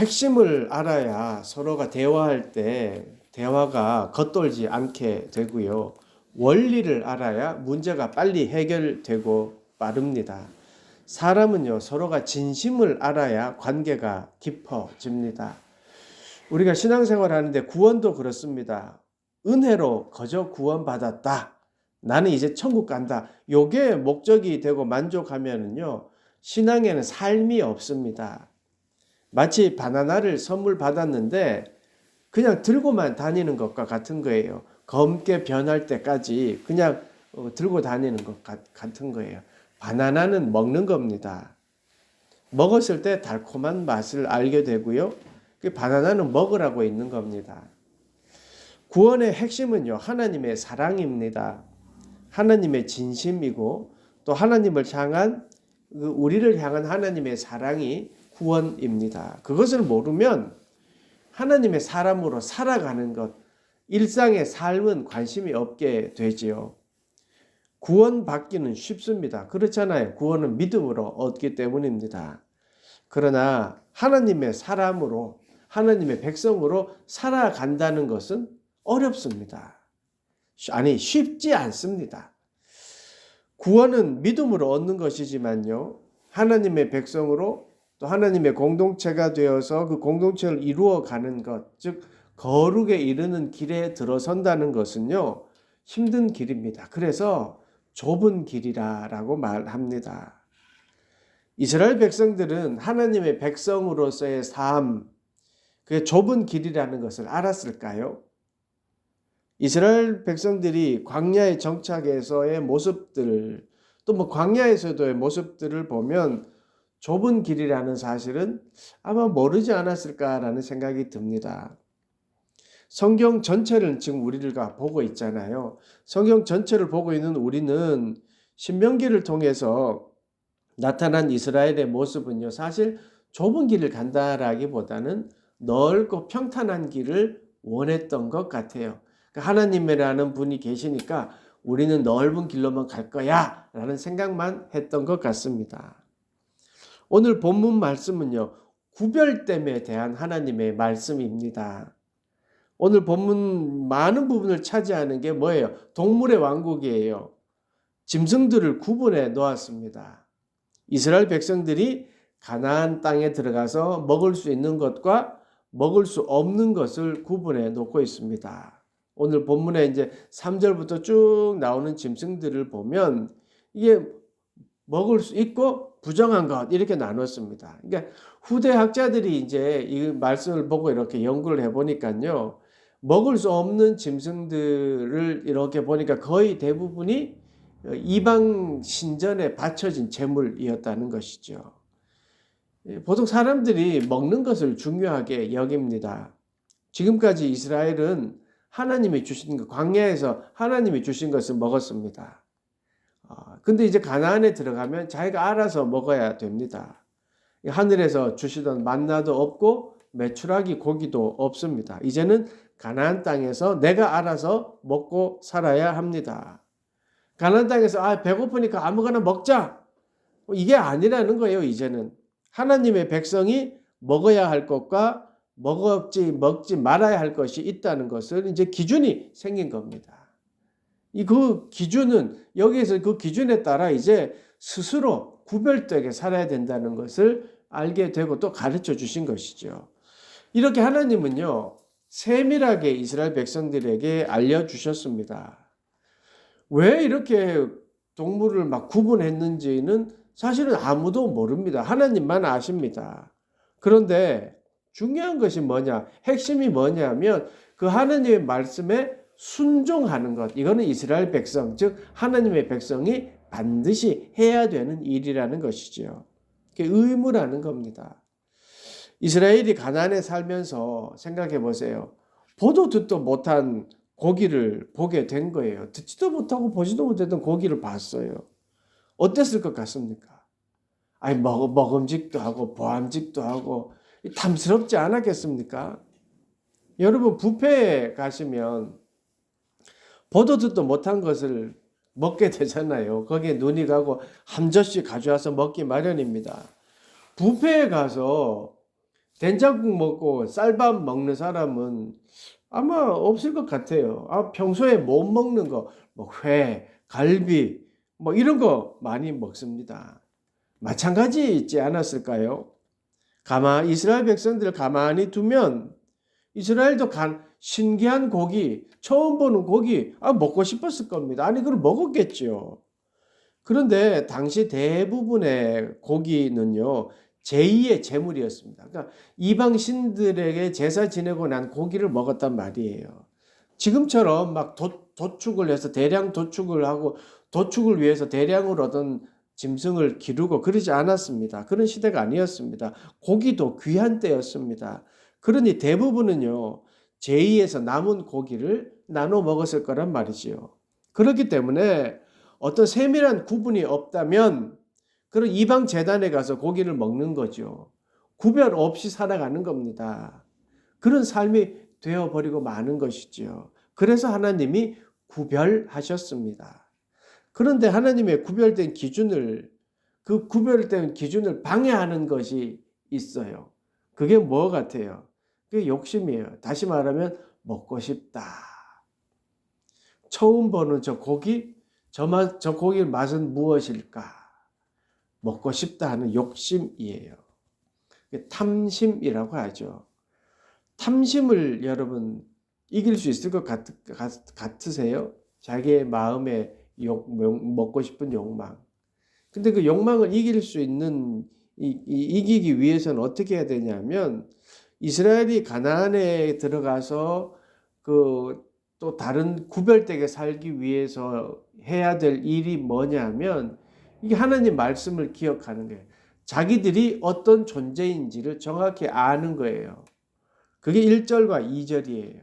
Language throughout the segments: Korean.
핵심을 알아야 서로가 대화할 때 대화가 겉돌지 않게 되고요. 원리를 알아야 문제가 빨리 해결되고 빠릅니다. 사람은요, 서로가 진심을 알아야 관계가 깊어집니다. 우리가 신앙생활 하는데 구원도 그렇습니다. 은혜로 거저 구원받았다. 나는 이제 천국 간다. 요게 목적이 되고 만족하면은요, 신앙에는 삶이 없습니다. 마치 바나나를 선물 받았는데 그냥 들고만 다니는 것과 같은 거예요. 검게 변할 때까지 그냥 들고 다니는 것 같은 거예요. 바나나는 먹는 겁니다. 먹었을 때 달콤한 맛을 알게 되고요. 그 바나나는 먹으라고 있는 겁니다. 구원의 핵심은요, 하나님의 사랑입니다. 하나님의 진심이고 또 하나님을 향한 우리를 향한 하나님의 사랑이 구원입니다. 그것을 모르면 하나님의 사람으로 살아가는 것, 일상의 삶은 관심이 없게 되지요. 구원받기는 쉽습니다. 그렇잖아요. 구원은 믿음으로 얻기 때문입니다. 그러나 하나님의 사람으로, 하나님의 백성으로 살아간다는 것은 어렵습니다. 아니, 쉽지 않습니다. 구원은 믿음으로 얻는 것이지만요, 하나님의 백성으로 또 하나님의 공동체가 되어서 그 공동체를 이루어가는 것, 즉 거룩에 이르는 길에 들어선다는 것은요, 힘든 길입니다. 그래서 좁은 길이라고 말합니다. 이스라엘 백성들은 하나님의 백성으로서의 삶, 그게 좁은 길이라는 것을 알았을까요? 이스라엘 백성들이 광야의 정착에서의 모습들, 또 뭐 광야에서도의 모습들을 보면 좁은 길이라는 사실은 아마 모르지 않았을까라는 생각이 듭니다. 성경 전체를 지금 우리가 보고 있잖아요. 성경 전체를 보고 있는 우리는 신명기를 통해서 나타난 이스라엘의 모습은요, 사실 좁은 길을 간다라기보다는 넓고 평탄한 길을 원했던 것 같아요. 하나님이라는 분이 계시니까 우리는 넓은 길로만 갈 거야 라는 생각만 했던 것 같습니다. 오늘 본문 말씀은요, 구별됨에 대한 하나님의 말씀입니다. 오늘 본문 많은 부분을 차지하는 게 뭐예요? 동물의 왕국이에요. 짐승들을 구분해 놓았습니다. 이스라엘 백성들이 가나안 땅에 들어가서 먹을 수 있는 것과 먹을 수 없는 것을 구분해 놓고 있습니다. 오늘 본문에 이제 3절부터 쭉 나오는 짐승들을 보면 이게 먹을 수 있고 부정한 것 이렇게 나눴습니다. 그러니까 후대 학자들이 이제 이 말씀을 보고 이렇게 연구를 해보니까요, 먹을 수 없는 짐승들을 이렇게 보니까 거의 대부분이 이방 신전에 바쳐진 제물이었다는 것이죠. 보통 사람들이 먹는 것을 중요하게 여깁니다. 지금까지 이스라엘은 하나님이 주신 것, 광야에서 하나님이 주신 것을 먹었습니다. 근데 이제 가나안에 들어가면 자기가 알아서 먹어야 됩니다. 하늘에서 주시던 만나도 없고 메추라기 고기도 없습니다. 이제는 가나안 땅에서 내가 알아서 먹고 살아야 합니다. 가나안 땅에서 배고프니까 아무거나 먹자. 이게 아니라는 거예요. 이제는 하나님의 백성이 먹어야 할 것과 먹지 말아야 할 것이 있다는 것을 이제 기준이 생긴 겁니다. 그 기준은 여기에서 그 기준에 따라 이제 스스로 구별되게 살아야 된다는 것을 알게 되고 또 가르쳐 주신 것이죠. 이렇게 하나님은요, 세밀하게 이스라엘 백성들에게 알려주셨습니다. 왜 이렇게 동물을 막 구분했는지는 사실은 아무도 모릅니다. 하나님만 아십니다. 그런데 중요한 것이 뭐냐? 핵심이 뭐냐면 그 하나님의 말씀에 순종하는 것. 이거는 이스라엘 백성, 즉 하나님의 백성이 반드시 해야 되는 일이라는 것이죠. 그게 의무라는 겁니다. 이스라엘이 가나안에 살면서 생각해 보세요. 보도 듣도 못한 고기를 보게 된 거예요. 듣지도 못하고 보지도 못했던 고기를 봤어요. 어땠을 것 같습니까? 먹음직도 하고 보암직도 하고 탐스럽지 않았겠습니까? 여러분, 뷔페에 가시면 보도 듣도 못한 것을 먹게 되잖아요. 거기에 눈이 가고 한 젓씩 가져와서 먹기 마련입니다. 뷔페에 가서 된장국 먹고 쌀밥 먹는 사람은 아마 없을 것 같아요. 평소에 못 먹는 거, 뭐 회, 갈비, 뭐 이런 거 많이 먹습니다. 마찬가지 있지 않았을까요? 이스라엘 백성들 가만히 두면 이스라엘도 신기한 고기, 처음 보는 고기, 먹고 싶었을 겁니다. 그걸 먹었겠죠. 그런데 당시 대부분의 고기는요, 제2의 제물이었습니다. 그러니까 이방 신들에게 제사 지내고 난 고기를 먹었단 말이에요. 지금처럼 막 도축을 해서 대량 도축을 하고 도축을 위해서 대량으로 어떤 짐승을 기르고 그러지 않았습니다. 그런 시대가 아니었습니다. 고기도 귀한 때였습니다. 그러니 대부분은요, 제2에서 남은 고기를 나눠 먹었을 거란 말이지요. 그렇기 때문에 어떤 세밀한 구분이 없다면 그런 이방 제단에 가서 고기를 먹는 거죠. 구별 없이 살아가는 겁니다. 그런 삶이 되어버리고 마는 것이지요. 그래서 하나님이 구별하셨습니다. 그런데 하나님의 그 구별된 기준을 방해하는 것이 있어요. 그게 뭐 같아요? 그게 욕심이에요. 다시 말하면 먹고 싶다. 처음 보는 저 고기, 저 고기의 맛은 무엇일까? 먹고 싶다 하는 욕심이에요. 탐심이라고 하죠. 탐심을 여러분 이길 수 있을 것 같으세요? 자기의 마음의 먹고 싶은 욕망. 근데 그 욕망을 이길 수 있는, 이기기 위해서는 어떻게 해야 되냐면, 이스라엘이 가나안에 들어가서 또 다른 구별되게 살기 위해서 해야 될 일이 뭐냐면, 이게 하나님 말씀을 기억하는 거예요. 자기들이 어떤 존재인지를 정확히 아는 거예요. 그게 1절과 2절이에요.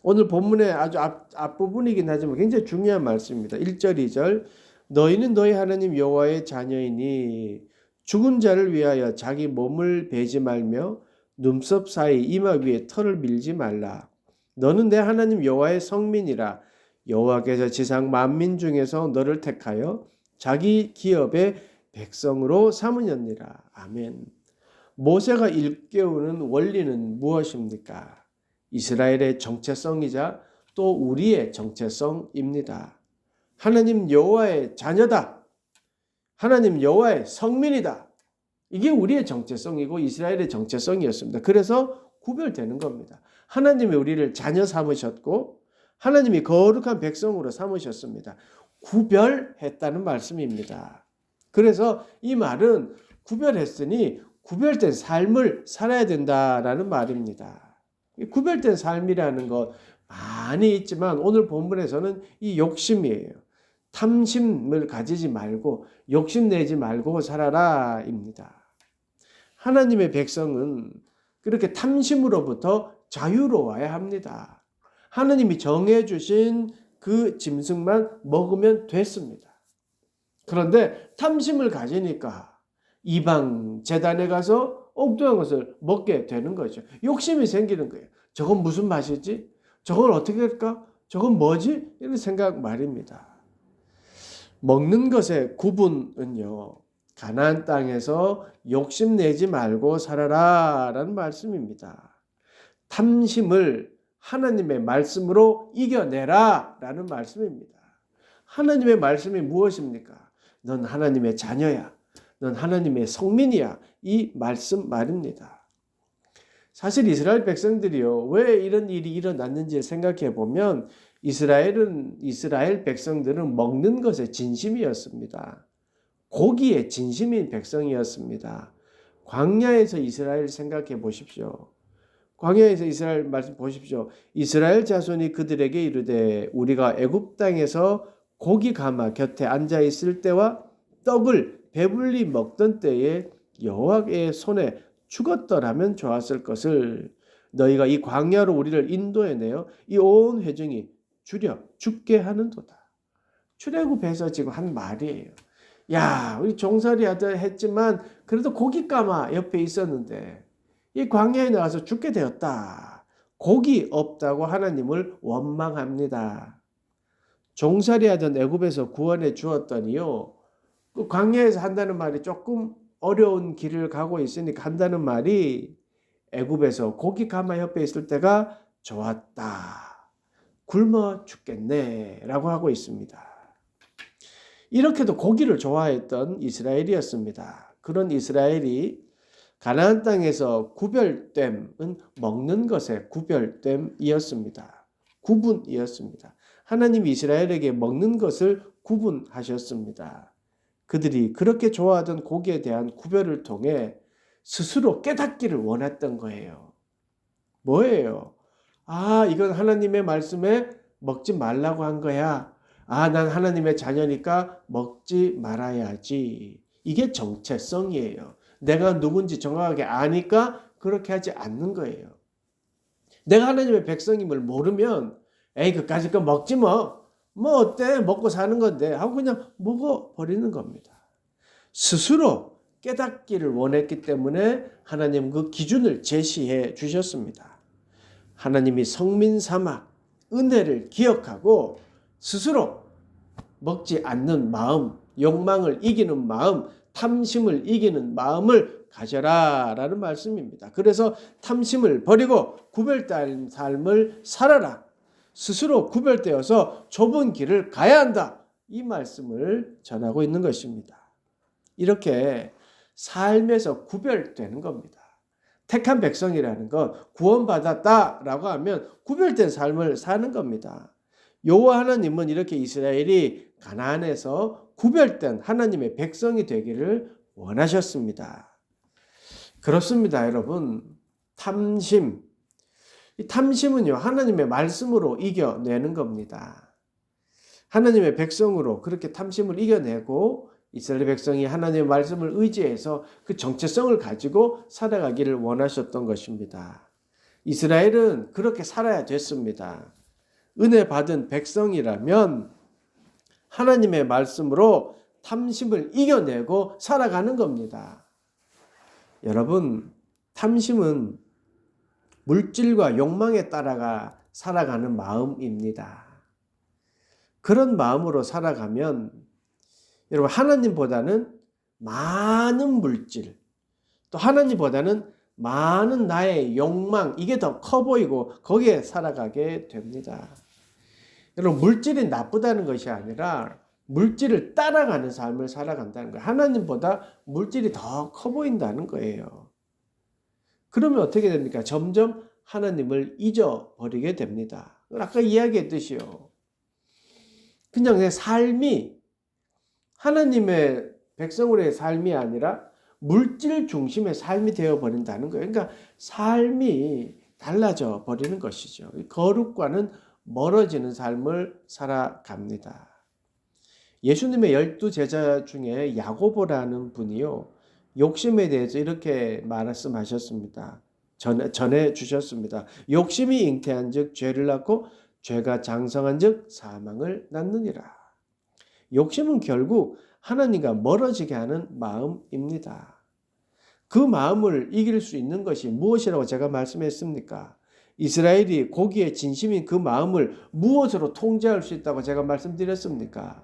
오늘 본문의 아주 앞부분이긴 하지만 굉장히 중요한 말씀입니다. 1절, 2절. 너희는 너희 하나님 여호와의 자녀이니 죽은 자를 위하여 자기 몸을 베지 말며 눈썹 사이 이마 위에 털을 밀지 말라. 너는 내 하나님 여호와의 성민이라. 여호와께서 지상 만민 중에서 너를 택하여 자기 기업의 백성으로 삼으셨니라. 아멘. 모세가 일깨우는 원리는 무엇입니까? 이스라엘의 정체성이자 또 우리의 정체성입니다. 하나님 여호와의 자녀다. 하나님 여호와의 성민이다. 이게 우리의 정체성이고 이스라엘의 정체성이었습니다. 그래서 구별되는 겁니다. 하나님이 우리를 자녀 삼으셨고 하나님이 거룩한 백성으로 삼으셨습니다. 구별했다는 말씀입니다. 그래서 이 말은 구별했으니 구별된 삶을 살아야 된다라는 말입니다. 구별된 삶이라는 것 많이 있지만 오늘 본문에서는 이 욕심이에요. 탐심을 가지지 말고 욕심내지 말고 살아라입니다. 하나님의 백성은 그렇게 탐심으로부터 자유로워야 합니다. 하나님이 정해주신 그 짐승만 먹으면 됐습니다. 그런데 탐심을 가지니까 이방 제단에 가서 엉뚱한 것을 먹게 되는 거죠. 욕심이 생기는 거예요. 저건 무슨 맛이지? 저건 어떻게 할까? 저건 뭐지? 이런 생각 말입니다. 먹는 것의 구분은요, 가나안 땅에서 욕심내지 말고 살아라 라는 말씀입니다. 탐심을 하나님의 말씀으로 이겨내라 라는 말씀입니다. 하나님의 말씀이 무엇입니까? 넌 하나님의 자녀야. 넌 하나님의 성민이야. 이 말씀 말입니다. 사실 이스라엘 백성들이요, 왜 이런 일이 일어났는지 생각해 보면 이스라엘 백성들은 먹는 것에 진심이었습니다. 고기에 진심인 백성이었습니다. 광야에서 이스라엘 생각해 보십시오. 광야에서 이스라엘 말씀 보십시오. 이스라엘 자손이 그들에게 이르되 우리가 애굽 땅에서 고기 가마 곁에 앉아 있을 때와 떡을 배불리 먹던 때에 여호와의 손에 죽었더라면 좋았을 것을 너희가 이 광야로 우리를 인도해내어 이 온 회중이 줄여 죽게 하는도다. 출애굽해서 지금 한 말이에요. 야, 우리 종살이 하다 했지만 그래도 고기 가마 옆에 있었는데 이 광야에 나가서 죽게 되었다. 고기 없다고 하나님을 원망합니다. 종살이 하던 애굽에서 구원해 주었더니요, 그 광야에서 한다는 말이 조금 어려운 길을 가고 있으니까 한다는 말이 애굽에서 고기 가마 옆에 있을 때가 좋았다. 굶어 죽겠네 라고 하고 있습니다. 이렇게도 고기를 좋아했던 이스라엘이었습니다. 그런 이스라엘이 가나안 땅에서 구별됨은 먹는 것의 구별됨이었습니다. 구분이었습니다. 하나님이 이스라엘에게 먹는 것을 구분하셨습니다. 그들이 그렇게 좋아하던 고기에 대한 구별을 통해 스스로 깨닫기를 원했던 거예요. 뭐예요? 아, 이건 하나님의 말씀에 먹지 말라고 한 거야. 아, 난 하나님의 자녀니까 먹지 말아야지. 이게 정체성이에요. 내가 누군지 정확하게 아니까 그렇게 하지 않는 거예요. 내가 하나님의 백성임을 모르면 에이, 그까짓 거 먹지 뭐. 뭐 어때? 먹고 사는 건데 하고 그냥 먹어버리는 겁니다. 스스로 깨닫기를 원했기 때문에 하나님 그 기준을 제시해 주셨습니다. 하나님이 성민 삼아 은혜를 기억하고 스스로 먹지 않는 마음, 욕망을 이기는 마음, 탐심을 이기는 마음을 가져라 라는 말씀입니다. 그래서 탐심을 버리고 구별된 삶을 살아라. 스스로 구별되어서 좁은 길을 가야 한다. 이 말씀을 전하고 있는 것입니다. 이렇게 삶에서 구별되는 겁니다. 택한 백성이라는 건 구원받았다라고 하면 구별된 삶을 사는 겁니다. 여호와 하나님은 이렇게 이스라엘이 가나안에서 구별된 하나님의 백성이 되기를 원하셨습니다. 그렇습니다, 여러분. 탐심. 이 탐심은요, 하나님의 말씀으로 이겨내는 겁니다. 하나님의 백성으로 그렇게 탐심을 이겨내고 이스라엘 백성이 하나님의 말씀을 의지해서 그 정체성을 가지고 살아가기를 원하셨던 것입니다. 이스라엘은 그렇게 살아야 됐습니다. 은혜 받은 백성이라면 하나님의 말씀으로 탐심을 이겨내고 살아가는 겁니다. 여러분, 탐심은 물질과 욕망에 따라가 살아가는 마음입니다. 그런 마음으로 살아가면 여러분 하나님보다는 많은 물질, 또 하나님보다는 많은 나의 욕망, 이게 더 커 보이고 거기에 살아가게 됩니다. 여러분 물질이 나쁘다는 것이 아니라 물질을 따라가는 삶을 살아간다는 거예요. 하나님보다 물질이 더 커 보인다는 거예요. 그러면 어떻게 됩니까? 점점 하나님을 잊어버리게 됩니다. 아까 이야기했듯이요. 그냥 내 삶이 하나님의 백성으로의 삶이 아니라 물질 중심의 삶이 되어버린다는 거예요. 그러니까 삶이 달라져 버리는 것이죠. 거룩과는 멀어지는 삶을 살아갑니다. 예수님의 12제자 중에 야고보라는 분이요. 욕심에 대해서 이렇게 말씀하셨습니다. 전해 주셨습니다. 욕심이 잉태한 즉 죄를 낳고 죄가 장성한 즉 사망을 낳느니라. 욕심은 결국 하나님과 멀어지게 하는 마음입니다. 그 마음을 이길 수 있는 것이 무엇이라고 제가 말씀했습니까? 이스라엘이 고기에 진심인 그 마음을 무엇으로 통제할 수 있다고 제가 말씀드렸습니까?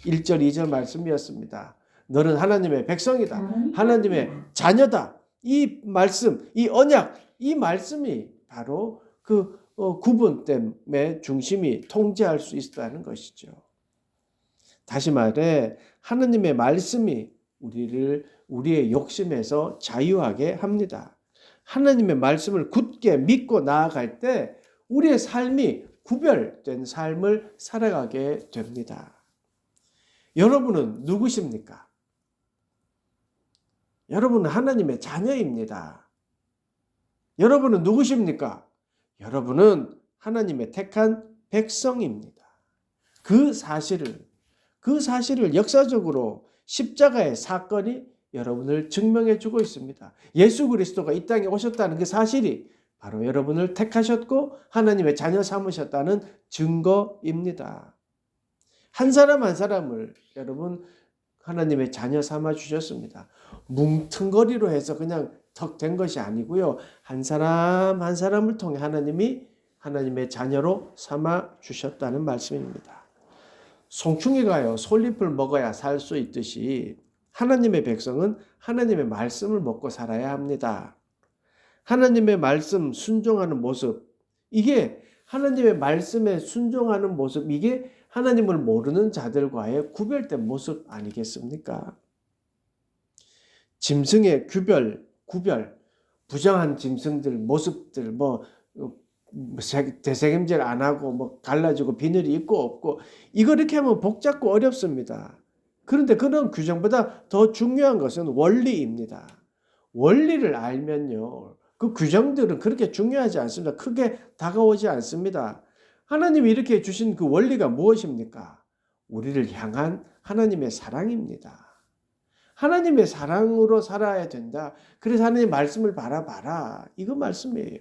1절, 2절 말씀이었습니다. 너는 하나님의 백성이다. 하나님의 자녀다. 이 말씀, 이 언약, 이 말씀이 바로 그 구분됨의 중심이 통제할 수 있다는 것이죠. 다시 말해 하나님의 말씀이 우리의 욕심에서 자유하게 합니다. 하나님의 말씀을 굳게 믿고 나아갈 때 우리의 삶이 구별된 삶을 살아가게 됩니다. 여러분은 누구십니까? 여러분은 하나님의 자녀입니다. 여러분은 누구십니까? 여러분은 하나님의 택한 백성입니다. 그 사실을 역사적으로 십자가의 사건이 여러분을 증명해 주고 있습니다. 예수 그리스도가 이 땅에 오셨다는 그 사실이 바로 여러분을 택하셨고 하나님의 자녀 삼으셨다는 증거입니다. 한 사람 한 사람을 여러분 하나님의 자녀 삼아 주셨습니다. 뭉퉁거리로 해서 그냥 턱 된 것이 아니고요. 한 사람 한 사람을 통해 하나님이 하나님의 자녀로 삼아 주셨다는 말씀입니다. 송충이가요, 솔잎을 먹어야 살 수 있듯이 하나님의 백성은 하나님의 말씀을 먹고 살아야 합니다. 하나님의 말씀 순종하는 모습, 이게 하나님의 말씀에 순종하는 모습, 이게 하나님을 모르는 자들과의 구별된 모습 아니겠습니까? 짐승의 구별, 부정한 짐승들 모습들, 대sek임질 안 하고 갈라지고 비늘이 있고 없고, 이거 이렇게 하면 복잡고 어렵습니다. 그런데 그런 규정보다 더 중요한 것은 원리입니다. 원리를 알면요, 그 규정들은 그렇게 중요하지 않습니다. 크게 다가오지 않습니다. 하나님이 이렇게 주신 그 원리가 무엇입니까? 우리를 향한 하나님의 사랑입니다. 하나님의 사랑으로 살아야 된다. 그래서 하나님 말씀을 바라봐라. 이거 말씀이에요.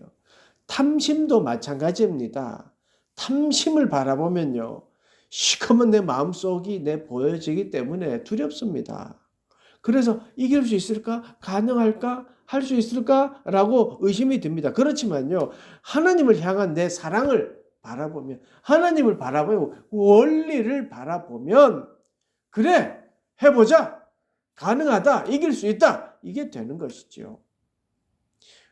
탐심도 마찬가지입니다. 탐심을 바라보면요, 시커먼 내 마음속이 보여지기 때문에 두렵습니다. 그래서 이길 수 있을까? 가능할까? 할 수 있을까? 라고 의심이 듭니다. 그렇지만요, 하나님을 향한 내 사랑을 바라보면, 하나님을 바라보면, 원리를 바라보면, 그래, 해보자. 가능하다. 이길 수 있다. 이게 되는 것이죠.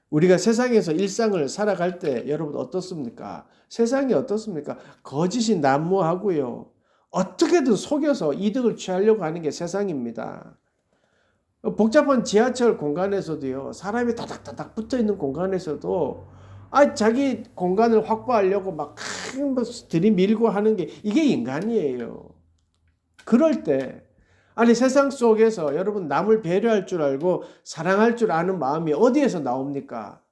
우리가 세상에서 일상을 살아갈 때 여러분 어떻습니까? 세상이 어떻습니까? 거짓이 난무하고요, 어떻게든 속여서 이득을 취하려고 하는 게 세상입니다. 복잡한 지하철 공간에서도요, 사람이 다닥다닥 붙어 있는 공간에서도 자기 공간을 확보하려고 막 들이밀고 하는 게, 이게 인간이에요. 그럴 때 세상 속에서 여러분 남을 배려할 줄 알고 사랑할 줄 아는 마음이 어디에서 나옵니까?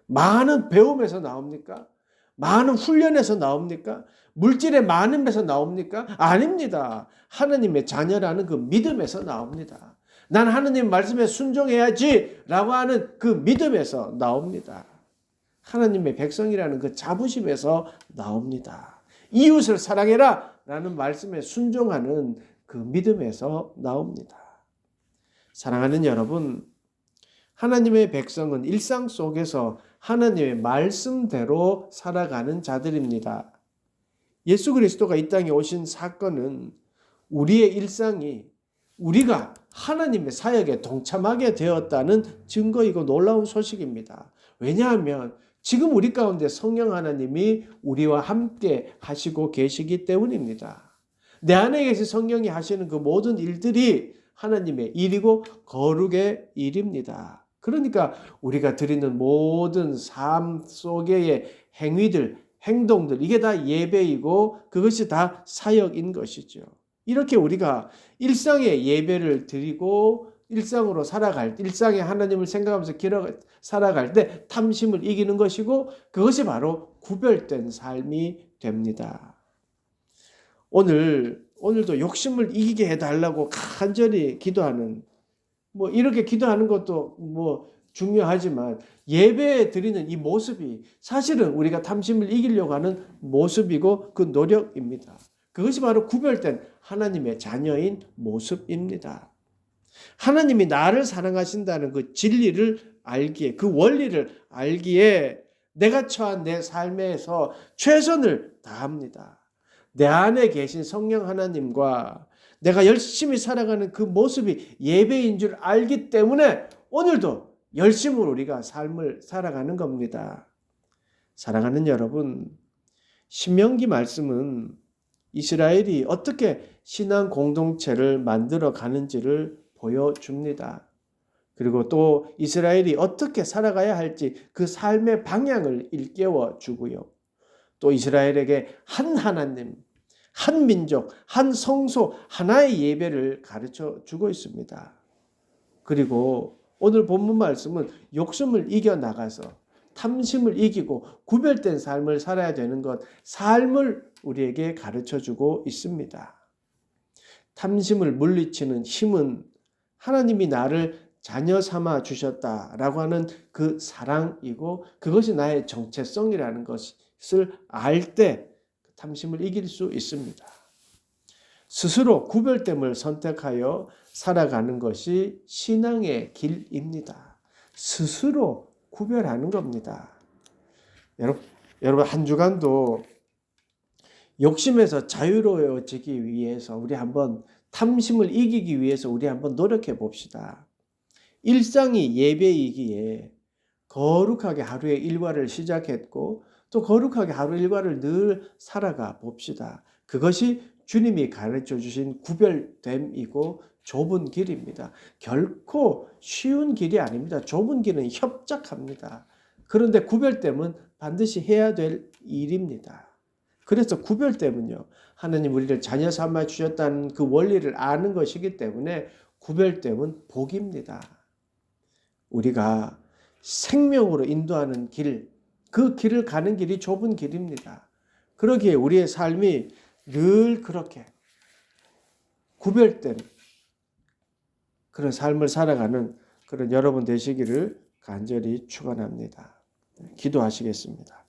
많은 배움에서 나옵니까? 많은 훈련에서 나옵니까? 물질의 많음에서 나옵니까? 아닙니다. 하나님의 자녀라는 그 믿음에서 나옵니다. 난 하나님 말씀에 순종해야지 라고 하는 그 믿음에서 나옵니다. 하나님의 백성이라는 그 자부심에서 나옵니다. 이웃을 사랑해라 라는 말씀에 순종하는 그 믿음에서 나옵니다. 사랑하는 여러분, 하나님의 백성은 일상 속에서 하나님의 말씀대로 살아가는 자들입니다. 예수 그리스도가 이 땅에 오신 사건은 우리의 일상이, 우리가 하나님의 사역에 동참하게 되었다는 증거이고 놀라운 소식입니다. 왜냐하면 지금 우리 가운데 성령 하나님이 우리와 함께 하시고 계시기 때문입니다. 내 안에 계신 성령이 하시는 그 모든 일들이 하나님의 일이고 거룩의 일입니다. 그러니까 우리가 드리는 모든 삶 속의 행위들, 행동들, 이게 다 예배이고 그것이 다 사역인 것이죠. 이렇게 우리가 일상의 예배를 드리고 일상으로 살아갈 때, 일상에 하나님을 생각하면서 살아갈 때 탐심을 이기는 것이고, 그것이 바로 구별된 삶이 됩니다. 오늘도 욕심을 이기게 해달라고 간절히 기도하는, 이렇게 기도하는 것도 중요하지만, 예배에 드리는 이 모습이 사실은 우리가 탐심을 이기려고 하는 모습이고 그 노력입니다. 그것이 바로 구별된 하나님의 자녀인 모습입니다. 하나님이 나를 사랑하신다는 그 진리를 알기에, 그 원리를 알기에 내가 처한 내 삶에서 최선을 다합니다. 내 안에 계신 성령 하나님과 내가 열심히 살아가는 그 모습이 예배인 줄 알기 때문에 오늘도 열심으로 우리가 삶을 살아가는 겁니다. 사랑하는 여러분, 신명기 말씀은 이스라엘이 어떻게 신앙 공동체를 만들어 가는지를 보여줍니다. 그리고 또 이스라엘이 어떻게 살아가야 할지 그 삶의 방향을 일깨워 주고요. 또 이스라엘에게 한 하나님, 한 민족, 한 성소, 하나의 예배를 가르쳐 주고 있습니다. 그리고 오늘 본문 말씀은 욕심을 이겨나가서 탐심을 이기고 구별된 삶을 살아야 되는 것, 삶을 우리에게 가르쳐 주고 있습니다. 탐심을 물리치는 힘은 하나님이 나를 자녀 삼아 주셨다라고 하는 그 사랑이고, 그것이 나의 정체성이라는 것을 알 때 탐심을 이길 수 있습니다. 스스로 구별됨을 선택하여 살아가는 것이 신앙의 길입니다. 스스로 구별하는 겁니다. 여러분 한 주간도 욕심에서 자유로워지기 위해서 우리 한번 탐심을 이기기 위해서 우리 한번 노력해 봅시다. 일상이 예배이기에 거룩하게 하루의 일과를 시작했고 또 거룩하게 하루 일과를 늘 살아가 봅시다. 그것이 주님이 가르쳐 주신 구별됨이고 좁은 길입니다. 결코 쉬운 길이 아닙니다. 좁은 길은 협착합니다. 그런데 구별됨은 반드시 해야 될 일입니다. 그래서 구별됨은요, 하나님 우리를 자녀 삼아 주셨다는 그 원리를 아는 것이기 때문에 구별됨은 복입니다. 우리가 생명으로 인도하는 길, 그 길을 가는 길이 좁은 길입니다. 그러기에 우리의 삶이 늘 그렇게 구별된 그런 삶을 살아가는 그런 여러분 되시기를 간절히 축원합니다. 기도하시겠습니다.